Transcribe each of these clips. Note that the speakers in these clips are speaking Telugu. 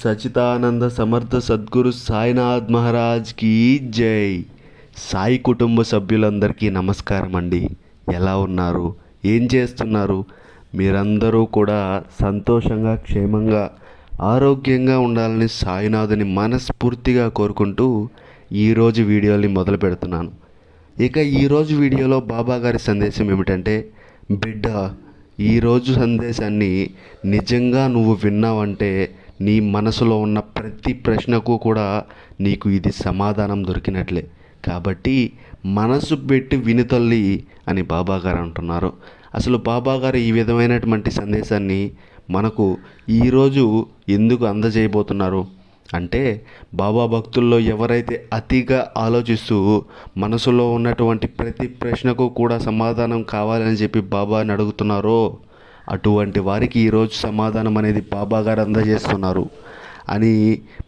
సచితానంద సమర్థ సద్గురు సాయినాథ్ మహారాజ్కి జై. సాయి కుటుంబ సభ్యులందరికీ నమస్కారం అండి. ఎలా ఉన్నారు? ఏం చేస్తున్నారు? మీరందరూ కూడా సంతోషంగా, క్షేమంగా, ఆరోగ్యంగా ఉండాలని సాయినాథుని మనస్ఫూర్తిగా కోరుకుంటూ ఈరోజు వీడియోని మొదలు పెడుతున్నాను. ఇక ఈరోజు వీడియోలో బాబా గారి సందేశం ఏమిటంటే, బిడ్డ, ఈరోజు సందేశాన్ని నిజంగా నువ్వు విన్నావంటే నీ మనసులో ఉన్న ప్రతి ప్రశ్నకు కూడా నీకు ఇది సమాధానం దొరికినట్లే. కాబట్టి మనసు పెట్టి విను తల్లి అని బాబాగారు అంటున్నారు. అసలు బాబాగారు ఈ విధమైనటువంటి సందేశాన్ని మనకు ఈరోజు ఎందుకు అందజేయబోతున్నారు అంటే, బాబా భక్తుల్లో ఎవరైతే అతిగా ఆలోచిస్తూ మనసులో ఉన్నటువంటి ప్రతి ప్రశ్నకు కూడా సమాధానం కావాలని చెప్పి బాబాని అడుగుతున్నారో అటువంటి వారికి ఈరోజు సమాధానం అనేది బాబా గారు అందజేస్తున్నారు అని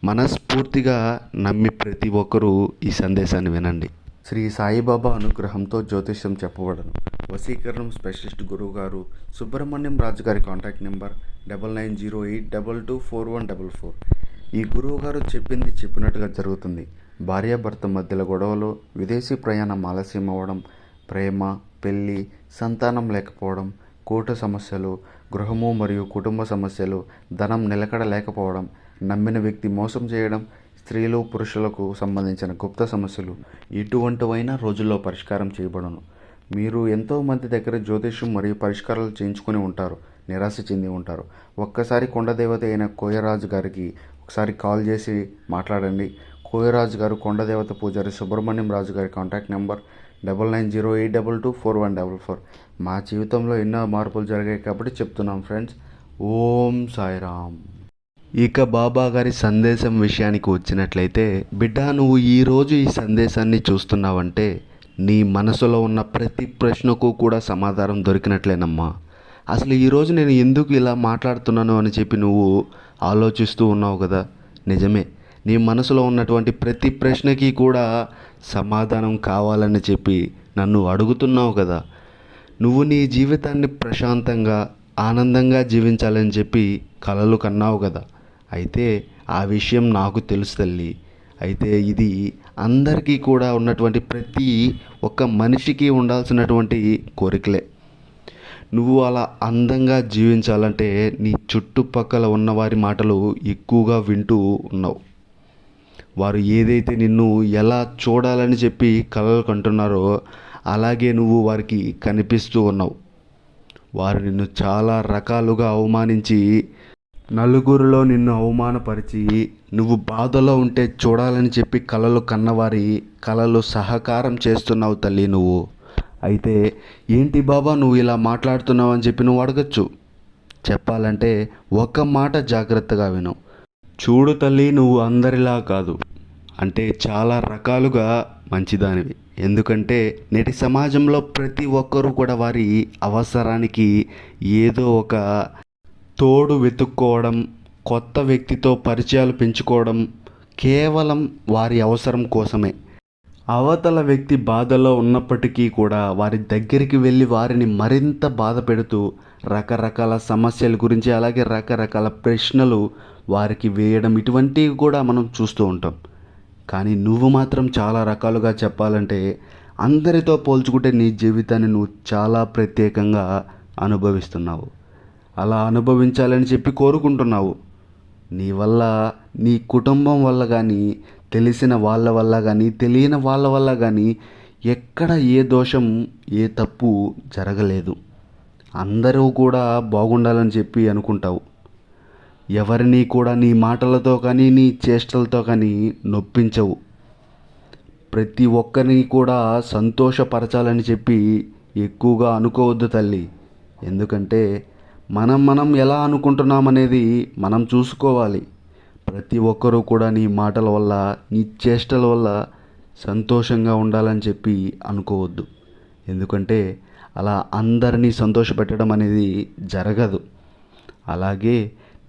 మనస్ఫూర్తిగా నమ్మి ప్రతి ఒక్కరూ ఈ సందేశాన్ని వినండి. శ్రీ సాయిబాబా అనుగ్రహంతో జ్యోతిష్యం చెప్పబడను. వశీకరణం స్పెషలిస్ట్ గురువు గారు సుబ్రహ్మణ్యం రాజు గారి కాంటాక్ట్ నెంబర్ 9908224144. ఈ గురువు గారు చెప్పింది చెప్పినట్టుగా జరుగుతుంది. భార్యాభర్త మధ్యలో గొడవలు, విదేశీ ప్రయాణం ఆలస్యం అవ్వడం, ప్రేమ, పెళ్ళి, సంతానం లేకపోవడం, కోర్టు సమస్యలు, గృహము మరియు కుటుంబ సమస్యలు, ధనం నిలకడ లేకపోవడం, నమ్మిన వ్యక్తి మోసం చేయడం, స్త్రీలు పురుషులకు సంబంధించిన గుప్త సమస్యలు ఇటువంటివైనా రోజుల్లో పరిష్కారం చేయబడను. మీరు ఎంతోమంది దగ్గర జ్యోతిష్యం మరియు పరిష్కారాలు చేయించుకొని ఉంటారు, నిరాశ చెంది ఉంటారు. ఒక్కసారి కొండదేవత అయిన కోయరాజు గారికి ఒకసారి కాల్ చేసి మాట్లాడండి. కోయరాజు గారు కొండదేవత పూజారి సుబ్రహ్మణ్యం రాజు గారి కాంటాక్ట్ నెంబర్ 9908224144. మా జీవితంలో ఎన్నో మార్పులు జరిగాయి కాబట్టి చెప్తున్నాం ఫ్రెండ్స్. ఓం సాయిరామ్. ఇక బాబా గారి సందేశం విషయానికి వచ్చినట్లయితే, బిడ్డ, నువ్వు ఈరోజు ఈ సందేశాన్ని చూస్తున్నావంటే నీ మనసులో ఉన్న ప్రతి ప్రశ్నకు కూడా సమాధానం దొరికినట్లేనమ్మా. అసలు ఈరోజు నేను ఎందుకు ఇలా మాట్లాడుతున్నాను అని చెప్పి నువ్వు ఆలోచిస్తూ ఉన్నావు కదా. నిజమే, నీ మనసులో ఉన్నటువంటి ప్రతి ప్రశ్నకి కూడా సమాధానం కావాలని చెప్పి నన్ను అడుగుతున్నావు కదా. నువ్వు నీ జీవితాన్ని ప్రశాంతంగా, ఆనందంగా జీవించాలని చెప్పి కలలు కన్నావు కదా. అయితే ఆ విషయం నాకు తెలుసు తల్లి. అయితే ఇది అందరికీ కూడా ఉన్నటువంటి ప్రతి ఒక్క మనిషికి ఉండాల్సినటువంటి కోరికలే. నువ్వు అలా అందంగా జీవించాలంటే నీ చుట్టుపక్కల ఉన్నవారి మాటలు ఎక్కువగా వింటూ ఉన్నావు. వారు ఏదైతే నిన్ను ఎలా చూడాలని చెప్పి కలలు కంటున్నారో అలాగే నువ్వు వారికి కనిపిస్తూ ఉన్నావు. వారు నిన్ను చాలా రకాలుగా అవమానించి, నలుగురిలో నిన్ను అవమానపరిచి, నువ్వు బాధలో ఉంటే చూడాలని చెప్పి కలలు కన్నవారి కలలు సహకారం చేస్తున్నావు తల్లి నువ్వు. అయితే ఏంటి బాబా నువ్వు ఇలా మాట్లాడుతున్నావు అని చెప్పి నువ్వు అడగచ్చు. చెప్పాలంటే ఒక మాట జాగ్రత్తగా విను. చూడు తల్లి, నువ్వు అందరిలా కాదు, అంటే చాలా రకాలుగా మంచిదానివి. ఎందుకంటే నేటి సమాజంలో ప్రతి ఒక్కరూ కూడా వారి అవసరానికి ఏదో ఒక తోడు వెతుక్కోవడం, కొత్త వ్యక్తితో పరిచయాలు పెంచుకోవడం కేవలం వారి అవసరం కోసమే. అవతల వ్యక్తి బాధలో ఉన్నప్పటికీ కూడా వారి దగ్గరికి వెళ్ళి వారిని మరింత బాధ పెడుతూ రకరకాల సమస్యల గురించి, అలాగే రకరకాల ప్రశ్నలు వారికి వేయడం, ఇటువంటివి కూడా మనం చూస్తూ ఉంటాం. కానీ నువ్వు మాత్రం చాలా రకాలుగా చెప్పాలంటే అందరితో పోల్చుకుంటే నీ జీవితాన్ని నువ్వు చాలా ప్రత్యేకంగా అనుభవిస్తున్నావు. అలా అనుభవించాలని చెప్పి కోరుకుంటున్నావు. నీ వల్ల, నీ కుటుంబం వల్ల కానీ, తెలిసిన వాళ్ళ వల్ల కానీ, తెలియని వాళ్ళ వల్ల కానీ ఎక్కడ ఏ దోషం, ఏ తప్పు జరగలేదు. అందరూ కూడా బాగుండాలని చెప్పి అనుకుంటావు. ఎవరిని కూడా నీ మాటలతో కానీ, నీ చేష్టలతో కానీ నొప్పించవు. ప్రతి ఒక్కరిని కూడా సంతోషపరచాలని చెప్పి ఎక్కువగా అనుకోవద్దు తల్లి. ఎందుకంటే మనం ఎలా అనుకుంటున్నామనేది మనం చూసుకోవాలి. ప్రతి ఒక్కరూ కూడా నీ మాటల వల్ల, నీ చేష్టల వల్ల సంతోషంగా ఉండాలని చెప్పి అనుకోవద్దు. ఎందుకంటే అలా అందరినీ సంతోషపెట్టడం అనేది జరగదు. అలాగే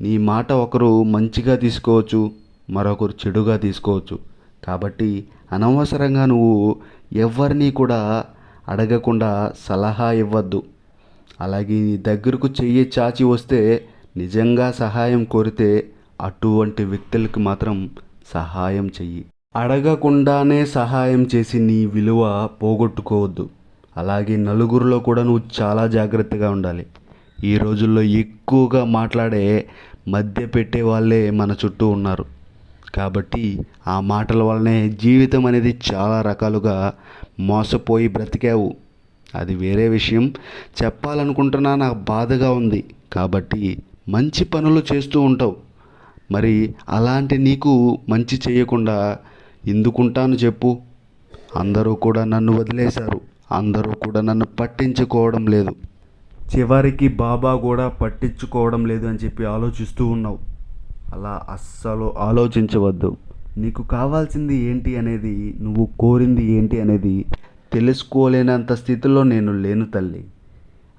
నీ మాట ఒకరు మంచిగా తీసుకోవచ్చు, మరొకరు చెడుగా తీసుకోవచ్చు. కాబట్టి అనవసరంగా నువ్వు ఎవరిని కూడా అడగకుండా సలహా ఇవ్వద్దు. అలాగే నీ దగ్గరకు చెయ్యి చాచి వస్తే నిజంగా సహాయం కోరితే అటువంటి వ్యక్తులకు మాత్రం సహాయం చెయ్యి. అడగకుండానే సహాయం చేసి నీ విలువ పోగొట్టుకోవద్దు. అలాగే నలుగురిలో కూడా నువ్వు చాలా జాగ్రత్తగా ఉండాలి. ఈ రోజుల్లో ఎక్కువగా మాట్లాడే మధ్య పెట్టే వాళ్ళే మన చుట్టూ ఉన్నారు. కాబట్టి ఆ మాటల వల్లనే జీవితం అనేది చాలా రకాలుగా మోసపోయి బ్రతికావు. అది వేరే విషయం, చెప్పాలనుకుంటున్నా, నాకు బాధగా ఉంది. కాబట్టి మంచి పనులు చేస్తూ ఉంటావు, మరి అలాంటి నీకు మంచి చేయకుండా ఎందుకుంటాను చెప్పు? అందరూ కూడా నన్ను వదిలేశారు, అందరూ కూడా నన్ను పట్టించుకోవడం లేదు, చివరికి బాబా కూడా పట్టించుకోవడం లేదు అని చెప్పి ఆలోచిస్తూ ఉన్నావు. అలా అస్సలు ఆలోచించవద్దు. నీకు కావాల్సింది ఏంటి అనేది, నువ్వు కోరింది ఏంటి అనేది తెలుసుకోలేనంత స్థితిలో నేను లేను తల్లి.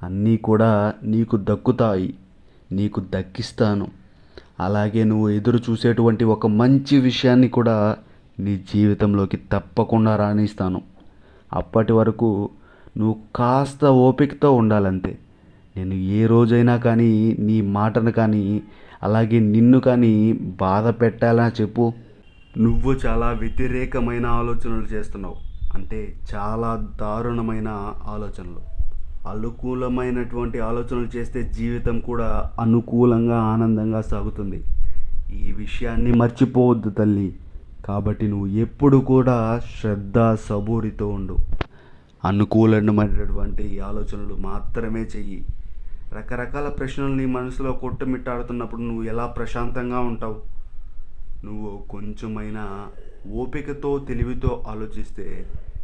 అన్నీ కూడా నీకు దక్కుతాయి, నీకు దక్కిస్తాను. అలాగే నువ్వు ఎదురు చూసేటువంటి ఒక మంచి విషయాన్ని కూడా నీ జీవితంలోకి తప్పకుండా రాణిస్తాను. అప్పటి వరకు నువ్వు కాస్త ఓపికతో ఉండాలంతే. నేను ఏ రోజైనా కానీ నీ మాటను కానీ అలాగే నిన్ను కానీ బాధ పెట్టాలని చెప్పు? నువ్వు చాలా వ్యతిరేకమైన ఆలోచనలు చేస్తున్నావు, అంటే చాలా దారుణమైన ఆలోచనలు. అనుకూలమైనటువంటి ఆలోచనలు చేస్తే జీవితం కూడా అనుకూలంగా ఆనందంగా సాగుతుంది. ఈ విషయాన్ని మర్చిపోవద్దు తల్లి. కాబట్టి నువ్వు ఎప్పుడు కూడా శ్రద్ధ సబూరితో ఉండు. అనుకూలమైనటువంటి ఆలోచనలు మాత్రమే చెయ్యి. రకరకాల ప్రశ్నలు నీ మనసులో కొట్టుమిట్టాడుతున్నప్పుడు నువ్వు ఎలా ప్రశాంతంగా ఉంటావు? నువ్వు కొంచెమైనా ఓపికతో తెలివితో ఆలోచిస్తే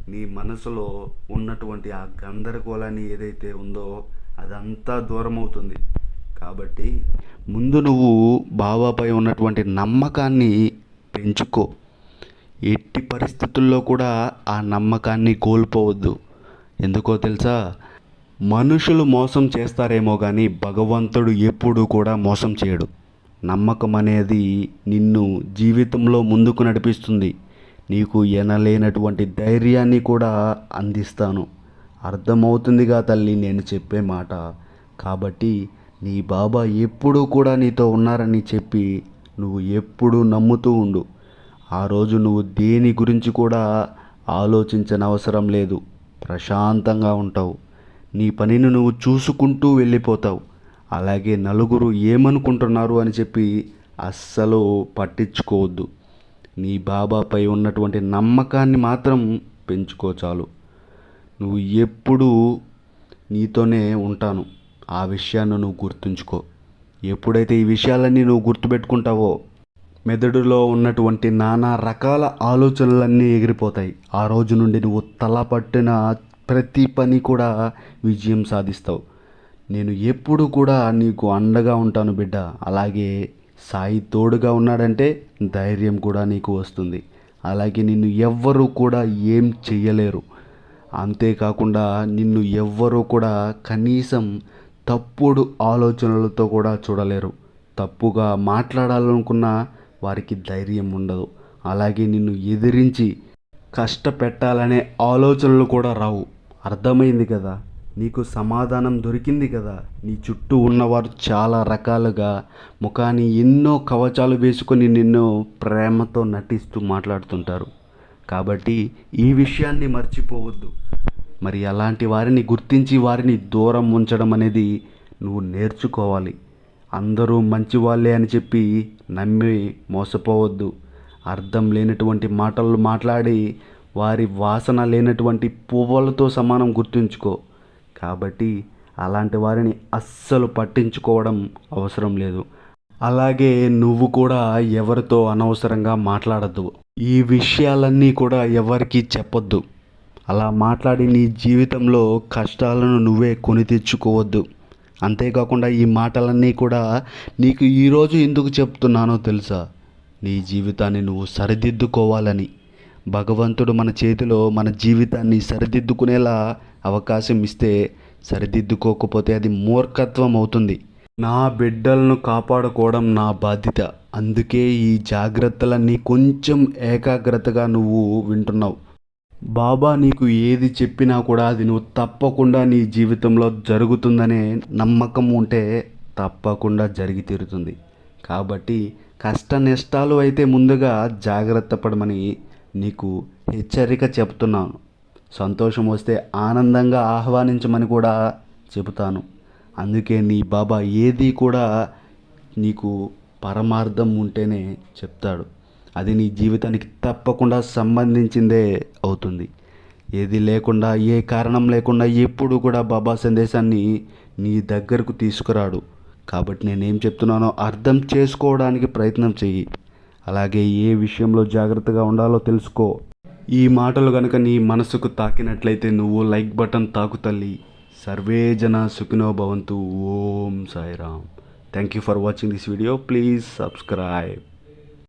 నీ మనసులో ఉన్నటువంటి ఆ గందరగోళాన్ని ఏదైతే ఉందో అదంతా దూరం అవుతుంది. కాబట్టి ముందు నువ్వు బాబాపై ఉన్నటువంటి నమ్మకాన్ని పెంచుకో. ఎట్టి పరిస్థితుల్లో కూడా ఆ నమ్మకాన్ని కోల్పోవద్దు. ఎందుకో తెలుసా? మనుషులు మోసం చేస్తారేమో కానీ భగవంతుడు ఎప్పుడూ కూడా మోసం చేయడు. నమ్మకం అనేది నిన్ను జీవితంలో ముందుకు నడిపిస్తుంది. నీకు ఎనలేనటువంటి ధైర్యాన్ని కూడా అందిస్తాను. అర్థమవుతుందిగా తల్లి నేను చెప్పే మాట? కాబట్టి నీ బాబా ఎప్పుడూ కూడా నీతో ఉన్నారని చెప్పి నువ్వు ఎప్పుడూ నమ్ముతూ ఉండు. ఆ రోజు నువ్వు దేని గురించి కూడా ఆలోచించనవసరం లేదు. ప్రశాంతంగా ఉంటావు. నీ పనిని నువ్వు చూసుకుంటూ వెళ్ళిపోతావు. అలాగే నలుగురు ఏమనుకుంటున్నారు అని చెప్పి అస్సలు పట్టించుకోవద్దు. నీ బాబాపై ఉన్నటువంటి నమ్మకాన్ని మాత్రం పెంచుకో చాలు. నువ్వు ఎప్పుడూ నీతోనే ఉంటాను, ఆ విషయాన్ని నువ్వు గుర్తుంచుకో. ఎప్పుడైతే ఈ విషయాలన్నీ నువ్వు గుర్తుపెట్టుకుంటావో మెదడులో ఉన్నటువంటి నానా రకాల ఆలోచనలన్నీ ఎగిరిపోతాయి. ఆ రోజు నుండి నువ్వు తలపట్టిన ప్రతి పని కూడా విజయం సాధిస్తావు. నేను ఎప్పుడు కూడా నీకు అండగా ఉంటాను బిడ్డ. అలాగే సాయి తోడుగా ఉన్నాడంటే ధైర్యం కూడా నీకు వస్తుంది. అలాగే నిన్ను ఎవ్వరూ కూడా ఏం చెయ్యలేరు. అంతేకాకుండా నిన్ను ఎవ్వరూ కూడా కనీసం తప్పుడు ఆలోచనలతో కూడా చూడలేరు. తప్పుగా మాట్లాడాలనుకున్న వారికి ధైర్యం ఉండదు. అలాగే నిన్ను ఎదిరించి కష్టపెట్టాలనే ఆలోచనలు కూడా రావు. అర్థమైంది కదా? నీకు సమాధానం దొరికింది కదా? నీ చుట్టూ ఉన్నవారు చాలా రకాలుగా ముఖాన్ని ఎన్నో కవచాలు వేసుకొని నిన్ను ప్రేమతో నటిస్తూ మాట్లాడుతుంటారు. కాబట్టి ఈ విషయాన్ని మర్చిపోవద్దు. మరి అలాంటి వారిని గుర్తించి వారిని దూరం ఉంచడం అనేది నువ్వు నేర్చుకోవాలి. అందరూ మంచి వాళ్ళే అని చెప్పి నమ్మి మోసపోవద్దు. అర్థం లేనటువంటి మాటలు మాట్లాడి వారి వాసన లేనటువంటి పువ్వులతో సమానం, గుర్తుంచుకో. కాబట్టి అలాంటి వారిని అస్సలు పట్టించుకోవడం అవసరం లేదు. అలాగే నువ్వు కూడా ఎవరితో అనవసరంగా మాట్లాడద్దు. ఈ విషయాలన్నీ కూడా ఎవరికీ చెప్పొద్దు. అలా మాట్లాడి నీ జీవితంలో కష్టాలను నువ్వే కొని తెచ్చుకోవద్దు. అంతేకాకుండా ఈ మాటలన్నీ కూడా నీకు ఈరోజు ఎందుకు చెప్తున్నానో తెలుసా? నీ జీవితాన్ని నువ్వు సరిదిద్దుకోవాలని. భగవంతుడు మన చేతిలో మన జీవితాన్ని సరిదిద్దుకునేలా అవకాశం ఇస్తే సరిదిద్దుకోకపోతే అది మూర్ఖత్వం అవుతుంది. నా బిడ్డలను కాపాడుకోవడం నా బాధ్యత. అందుకే ఈ జాగ్రత్తలన్నీ కొంచెం ఏకాగ్రతగా నువ్వు వింటున్నావు. బాబా నీకు ఏది చెప్పినా కూడా అది నువ్వు తప్పకుండా నీ జీవితంలో జరుగుతుందనే నమ్మకం ఉంటే తప్పకుండా జరిగి తీరుతుంది. కాబట్టి కష్ట నష్టాలు అయితే ముందుగా జాగ్రత్త పడమని నీకు హెచ్చరిక చెప్తున్నాను. సంతోషం వస్తే ఆనందంగా ఆహ్వానించమని కూడా చెబుతాను. అందుకే నీ బాబా ఏది కూడా నీకు పరమార్థం ఉంటేనే చెప్తాడు. అది నీ జీవితానికి తప్పకుండా సంబంధించిందే అవుతుంది. ఏది లేకుండా, ఏ కారణం లేకుండా ఎప్పుడు కూడా బాబా సందేశాన్ని నీ దగ్గరకు తీసుకురాడు. కాబట్టి నేనేం చెప్తున్నానో అర్థం చేసుకోవడానికి ప్రయత్నం చెయ్యి. అలాగే ఏ విషయంలో జాగ్రత్తగా ఉండాలో తెలుసుకో. ఈ మాటలు కనుక నీ మనసుకు తాకినట్లయితే నువ్వు లైక్ బటన్ తాకు తల్లి. సర్వే జన సుఖినో భవంతు. ఓం Sairam. Thank you for watching this video. Please subscribe.